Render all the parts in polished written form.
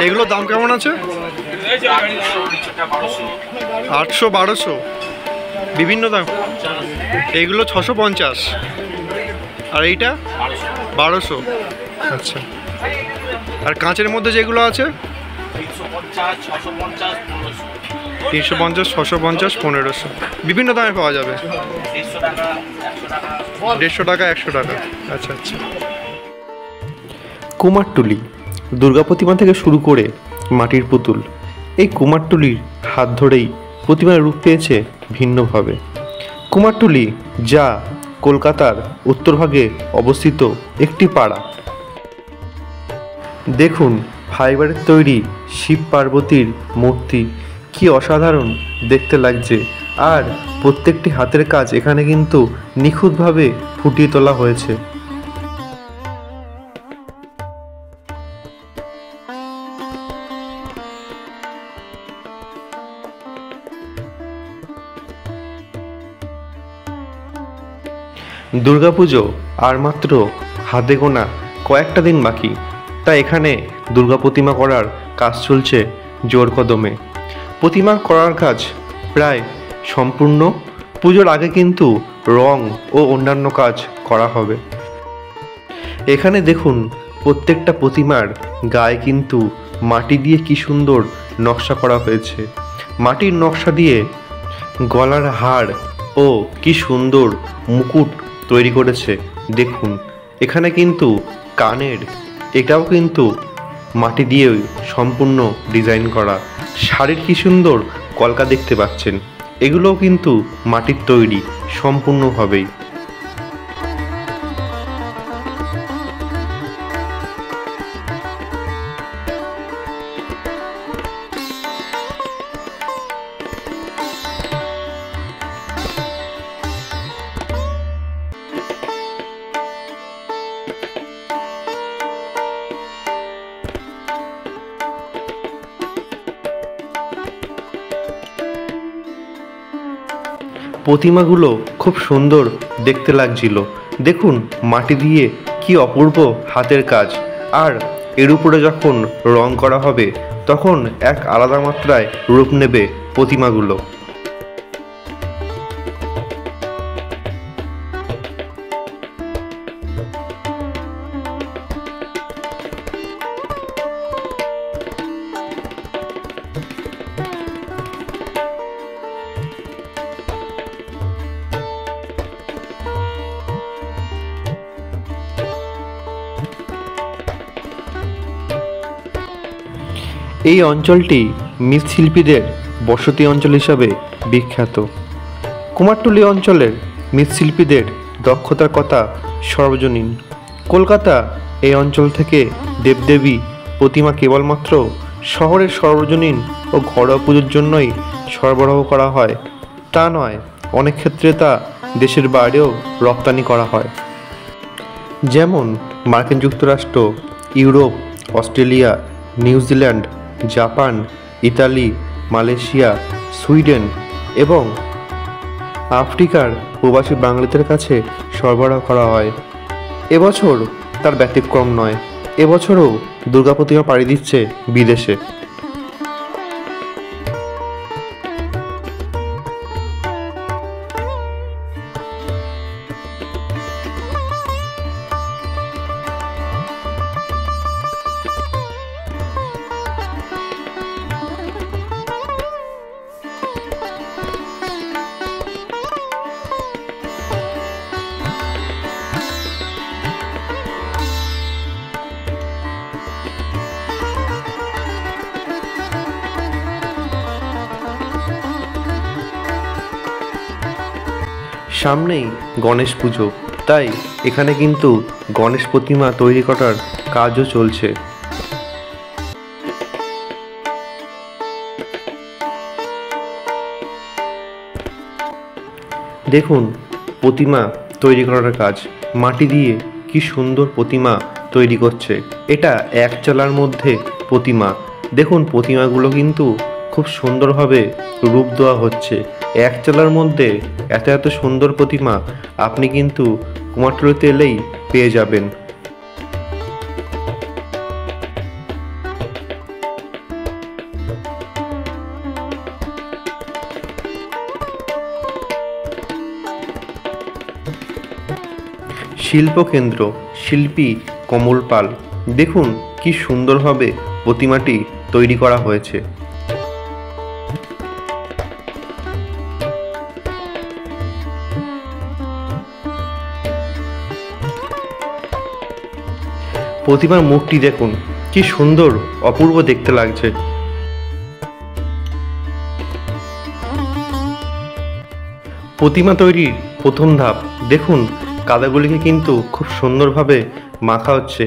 এগুলো দাম কেমন আছে? 800-1200 বিভিন্ন দাম। এইগুলো 650 আর এইটা 1200। আচ্ছা, আর কাঁচের মধ্যে যেগুলো আছে 350, 650, 1500 বিভিন্ন দামে পাওয়া যাবে। 150 টাকা, 100 টাকা। আচ্ছা আচ্ছা। কুমারটুলি দুর্গা প্রতিমা থেকে শুরু করে মাটির পুতুল, এই কুমারটুলির হাত ধরেই প্রতিমার রূপ পেয়েছে ভিন্নভাবে। কুমারটুলি যা কলকাতার উত্তরভাগে অবস্থিত একটি পাড়া। দেখুন ফাইবারের তৈরি শিব পার্বতীর মূর্তি কি অসাধারণ দেখতে লাগছে, আর প্রত্যেকটি হাতের কাজ এখানে কিন্তু নিখুঁতভাবে ফুটিয়ে তোলা হয়েছে। দুর্গাপুজো আর মাত্র হাতে গোনা কয়েকটা দিন বাকি, তাই এখানে দুর্গা প্রতিমা করার কাজ চলছে জোর কদমে। প্রতিমা করার কাজ প্রায় সম্পূর্ণ। পুজোর আগে কিন্তু রং ও অন্যান্য কাজ করা হবে। এখানে দেখুন প্রত্যেকটা প্রতিমার গায়ে কিন্তু মাটি দিয়ে কি সুন্দর নকশা করা হয়েছে। মাটির নকশা দিয়ে গলার হার ও কি সুন্দর মুকুট তৈরি করেছে। দেখুন এখানে কিন্তু কানের, এটাও কিন্তু মাটি দিয়ে সম্পূর্ণ ডিজাইন করা। শাড়ির কি সুন্দর কলকা দেখতে পাচ্ছেন, এগুলোও কিন্তু মাটির তৈরি সম্পূর্ণভাবেই। প্রতিমাগুলো খুব সুন্দর দেখতে লাগছিল। দেখুন মাটি দিয়ে কি অপূর্ব হাতের কাজ, আর এর উপরে যখন রং করা হবে তখন এক আলাদা মাত্রায় রূপ নেবে প্রতিমাগুলো। এই অঞ্চলটি মৃৎশিল্পীদের বসতি অঞ্চল হিসাবে বিখ্যাত। কুমারটুলি অঞ্চলের মৃৎশিল্পীদের দক্ষতার কথা সর্বজনীন। কলকাতা এই অঞ্চল থেকে দেবদেবী প্রতিমা কেবলমাত্র শহরের সর্বজনীন ও ঘরোয়া পুজোর জন্যই সরবরাহ করা হয় তা নয়, অনেক ক্ষেত্রে তা দেশের বাইরেও রপ্তানি করা হয়। যেমন মার্কিন যুক্তরাষ্ট্র, Europe, Australia, New Zealand, Japan, Italy, Malaysia, Sweden এবং আফ্রিকার প্রবাসী বাঙালিদের কাছে সরবরাহ করা হয়। এবছর তার ব্যতিক্রম নয়, এবছরও দুর্গা প্রতিমা পাড়ি দিচ্ছে বিদেশে। সামনেই গণেশ পুজো, তাই এখানে কিন্তু গণেশ প্রতিমা তৈরি করার কাজও চলছে। দেখুন প্রতিমা তৈরি করার কাজ, মাটি দিয়ে কি সুন্দর প্রতিমা তৈরি করছে। এটা এক চালার মধ্যে প্রতিমা। দেখুন প্রতিমাগুলো কিন্তু খুব সুন্দরভাবে রূপ দেওয়া হচ্ছে। এক চালার মধ্যে এত এত সুন্দর প্রতিমা আপনি কিন্তু কুমারটুলিতে এলেই পেয়ে যাবেন। শিল্পকেন্দ্র, শিল্পী কমল পাল। দেখুন কি সুন্দরভাবে প্রতিমাটি তৈরি করা হয়েছে। প্রতিমার মুখটি দেখুন কি সুন্দর, অপূর্ব দেখতে লাগছে। প্রতিমা তৈরির প্রথম ধাপ দেখুন, কাদাগুলিকে কিন্তু খুব সুন্দরভাবে মাখা হচ্ছে।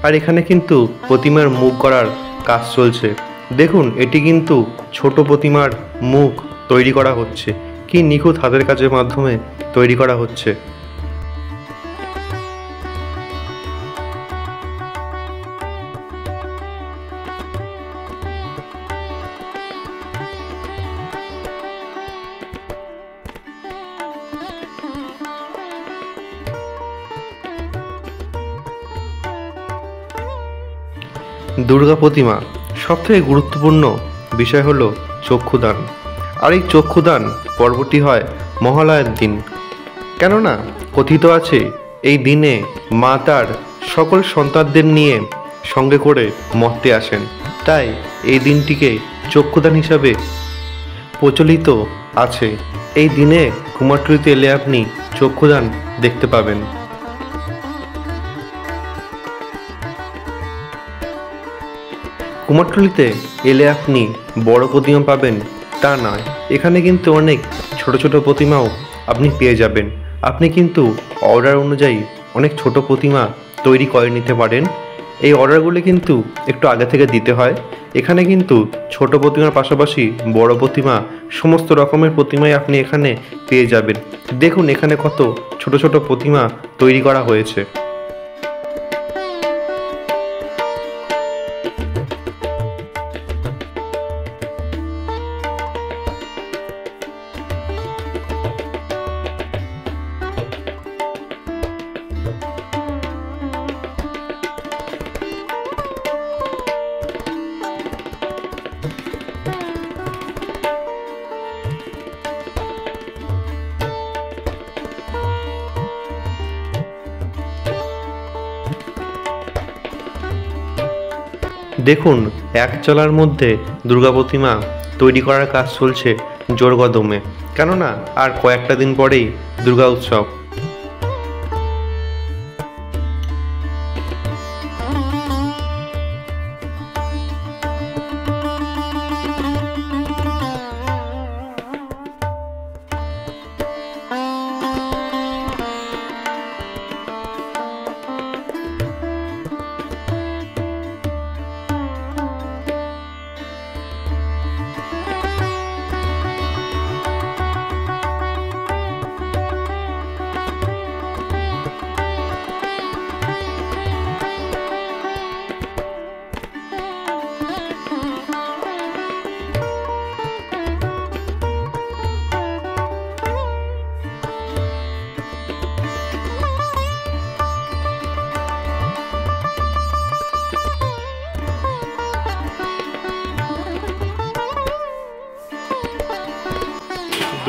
আর এখানে কিন্তু প্রতিমার মুখ করার কাজ চলছে। দেখুন এটি কিন্তু ছোট প্রতিমার মুখ তৈরি করা হচ্ছে। কি নিখুঁত হাতের কাজের মাধ্যমে তৈরি করা হচ্ছে। দুর্গা প্রতিমা সবথেকে গুরুত্বপূর্ণ বিষয় হলো চক্ষুদান। আর এই চক্ষুদান পর্বটি হয় মহালয়ার দিন। কেননা কথিত আছে এই দিনে মা তার সকল সন্তানদের নিয়ে সঙ্গে করে মর্তে আসেন। তাই এই দিনটিকে চক্ষুদান হিসাবে প্রচলিত আছে। এই দিনে কুমারটুলিতে এলে আপনি চক্ষুদান দেখতে পাবেন। কুমারটুলিতে এলে আপনি বড় প্রতিমা পাবেন তা নয়, এখানে কিন্তু অনেক ছোট ছোট প্রতিমাও আপনি পেয়ে যাবেন। আপনি কিন্তু অর্ডার অনুযায়ী অনেক ছোট প্রতিমা তৈরি করে নিতে পারেন। এই অর্ডারগুলি কিন্তু একটু আগে থেকে দিতে হয়। এখানে কিন্তু ছোট প্রতিমার পাশাপাশি বড় প্রতিমা, সমস্ত রকমের প্রতিমাই আপনি এখানে পেয়ে যাবেন। দেখুন এখানে কত ছোট ছোট প্রতিমা তৈরি করা হয়েছে। দেখুন এক চলার মধ্যে দুর্গা প্রতিমা তৈরি করার কাজ চলছে জোর কদমে। কেননা আর কয়েকটা দিন পরেই দুর্গা উৎসব।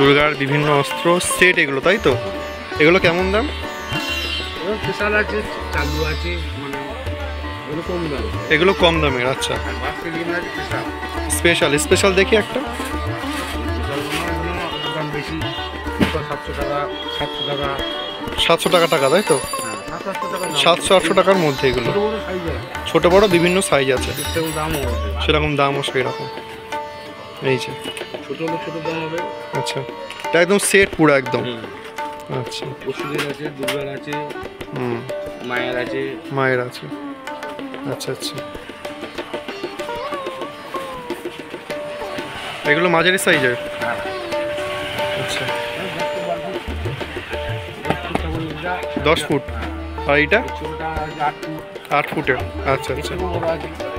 দুর্গার বিভিন্ন অস্ত্র সেট এগুলো, তাই তো? এগুলো কেমন দাম? স্পেশাল আছে, চালু আছে, মানে এগুলো কম দাম। এগুলো কম দামের। আচ্ছা, স্পেশাল স্পেশাল দেখি একটা। দাম বেশি, 700 টাকা, 700 টাকা, 700 টাকা টাকা, তাই তো? 700 টাকা, 700-800 টাকার মধ্যে এগুলো। ছোট বড় সাইজ আছে, ছোট বড় বিভিন্ন সাইজ আছে, সেরকম দামও আছে। সেরকম দামও সেই রকম। এই যে ছোট হলে ছোট দাম হবে। আচ্ছা, এটা একদম সেট পুরো একদম। আচ্ছা, ওষুধের আছে, দুর্গার আছে, হুম, মায়ের আছে। মায়ের আছে। আচ্ছা আচ্ছা, এগুলো মাঝারি সাইজের। আচ্ছা, 10 ফুট। আর এইটা 8 ফুটের। আচ্ছা আচ্ছা,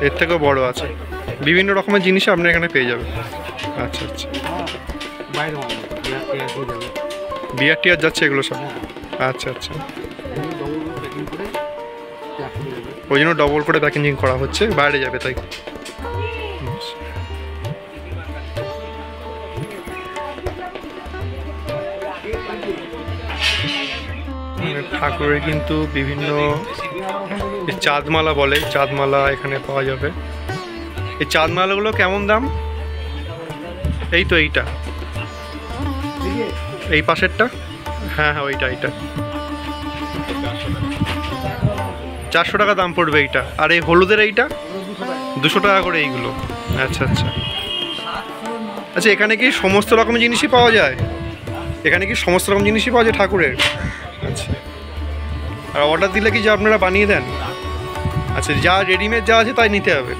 এর থেকেও বড় আছে। বিভিন্ন রকমের জিনিস আপনি এখানে পেয়ে যাবেন। আচ্ছা আচ্ছা, বিয়ার টিয়ার যাচ্ছে এগুলো সব। আচ্ছা আচ্ছা, ওই জন্য ডবল করে প্যাকেজিং করা হচ্ছে, বাইরে যাবে তাই। এখানে ঠাকুরের কিন্তু বিভিন্ন চাঁদমালা বলে, চাঁদমালা এখানে পাওয়া যাবে। এই চাঁদমালাগুলো কেমন দাম? এই তো এইটা, এই পাশেরটা, হ্যাঁ হ্যাঁ ওইটা, এইটা 400 টাকা দাম পড়বে এইটা। আর এই হলুদের এইটা 200 টাকা করে এইগুলো। আচ্ছা আচ্ছা আচ্ছা, এখানে কি সমস্ত রকম জিনিসই পাওয়া যায়? এখানে কি সমস্ত রকম জিনিসই পাওয়া যায় ঠাকুরের? আচ্ছা, আর অর্ডার দিলে কি যা আপনারা বানিয়ে দেন? আচ্ছা, যা রেডিমেড যা আছে তাই নিতে হবে।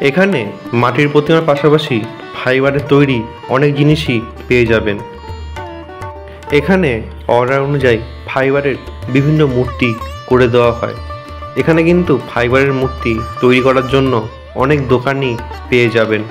এখানে মাটির প্রতিমার পাশাপাশি ফাইবারের তৈরি অনেক জিনিসই পেয়ে যাবেন। এখানে অর্ডার অনুযায়ী ফাইবারের বিভিন্ন মূর্তি করে দেওয়া হয়। এখানে কিন্তু ফাইবারের মূর্তি তৈরি করার জন্য অনেক দোকানই পেয়ে যাবেন।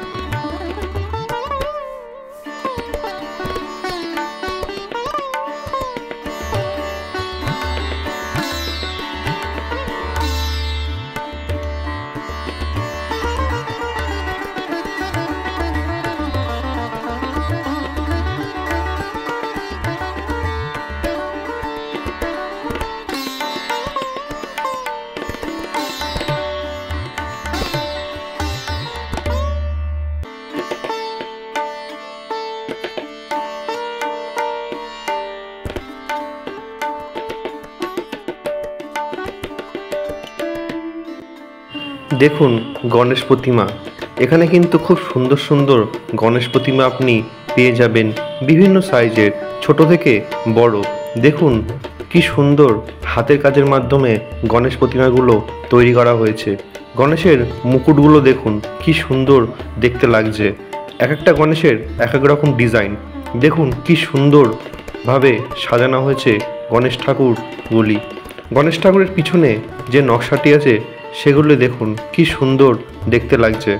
দেখুন গণেশ প্রতিমা। এখানে কিন্তু খুব সুন্দর সুন্দর গণেশ প্রতিমা আপনি পেয়ে যাবেন, বিভিন্ন সাইজের, ছোট থেকে বড়। দেখুন কি সুন্দর হাতের কাজের মাধ্যমে গণেশ প্রতিমাগুলো তৈরি করা হয়েছে। গণেশের মুকুটগুলো দেখুন কি সুন্দর দেখতে লাগছে। এক একটা গণেশের এক এক রকম ডিজাইন। দেখুন কি সুন্দরভাবে সাজানো হয়েছে গণেশ ঠাকুরগুলি। গণেশ ঠাকুরের পিছনে যে নকশাটি আছে সেগুলো দেখুন কি সুন্দর দেখতে লাগছে।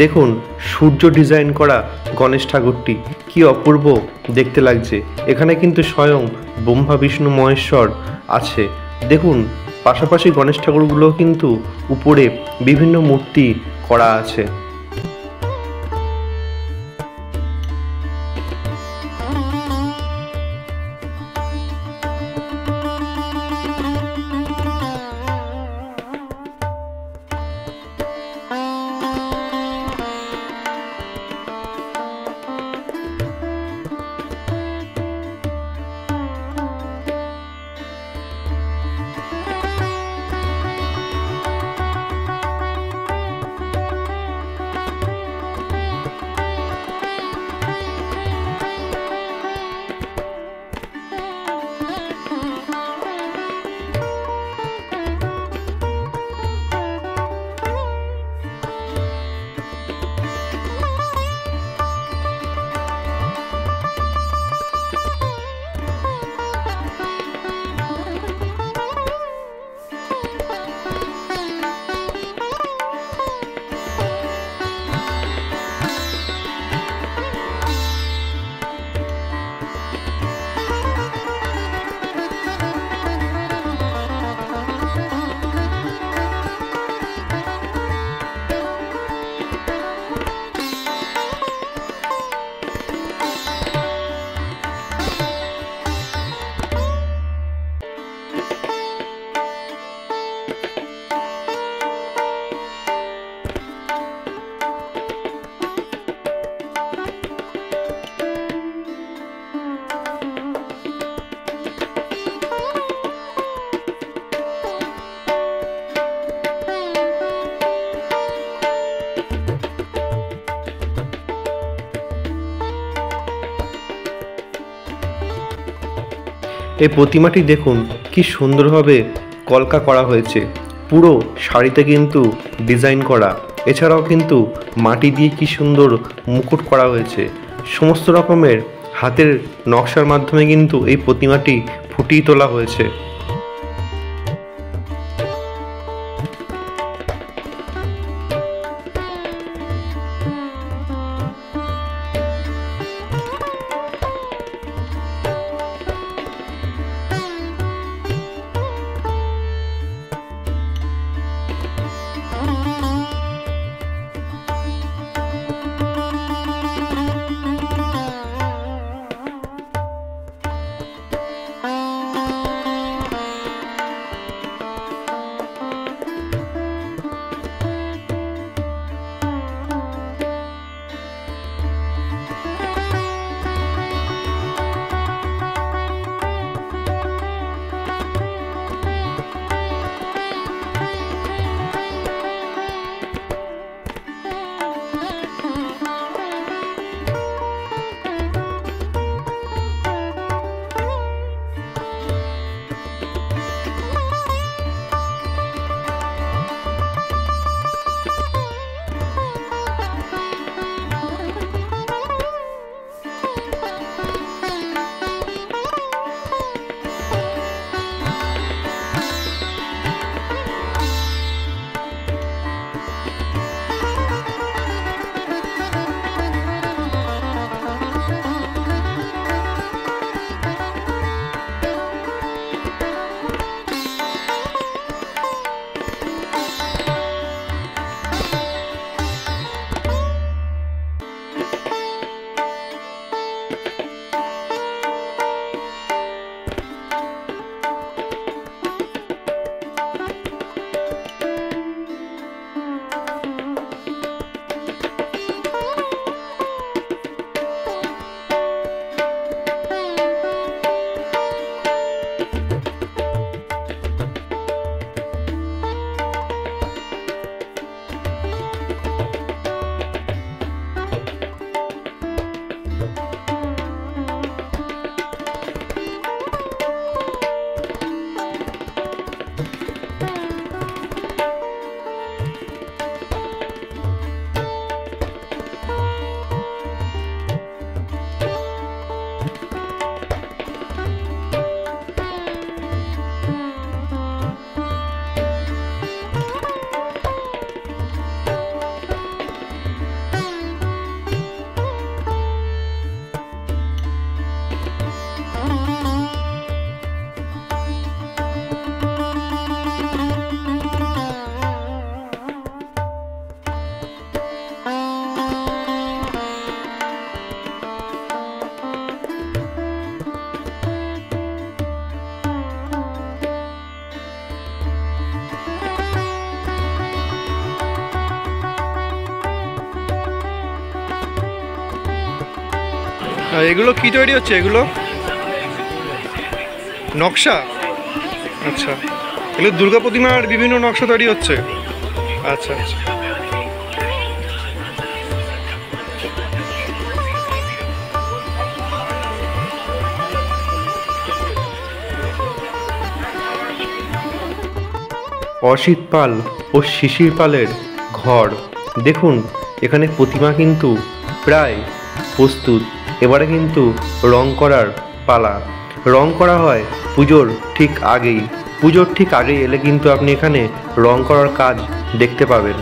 দেখুন সূর্য ডিজাইন করা গণেশ ঠাকুরটি কি অপূর্ব দেখতে লাগছে। এখানে কিন্তু স্বয়ং ব্রহ্মা বিষ্ণু মহেশ্বর আছে। দেখুন পাশাপাশি গণেশ ঠাকুরগুলো কিন্তু উপরে বিভিন্ন মূর্তি করা আছে। এই প্রতিমাটি দেখুন কি সুন্দরভাবে কলকা করা হয়েছে। পুরো শাড়িতে কিন্তু ডিজাইন করা। এছাড়াও কিন্তু মাটি দিয়ে কি সুন্দর মুকুট করা হয়েছে। সমস্ত রকমের হাতের নকশার মাধ্যমে কিন্তু এই প্রতিমাটি ফুটিয়ে তোলা হয়েছে। আর এগুলো কি তৈরি হচ্ছে এগুলো? নকশা? আচ্ছা, এগুলো দুর্গা প্রতিমার বিভিন্ন নকশা তৈরি হচ্ছে। আচ্ছা আচ্ছা। অসিত পাল ও শিশির পালের ঘর। দেখুন এখানে প্রতিমা কিন্তু প্রায় প্রস্তুত। এবারে কিন্তু রং করার পালা। রং করা হয় পুজোর ঠিক আগেই। পুজোর ঠিক আগেই এলে কিন্তু আপনি এখানে রং করার কাজ দেখতে পাবেন।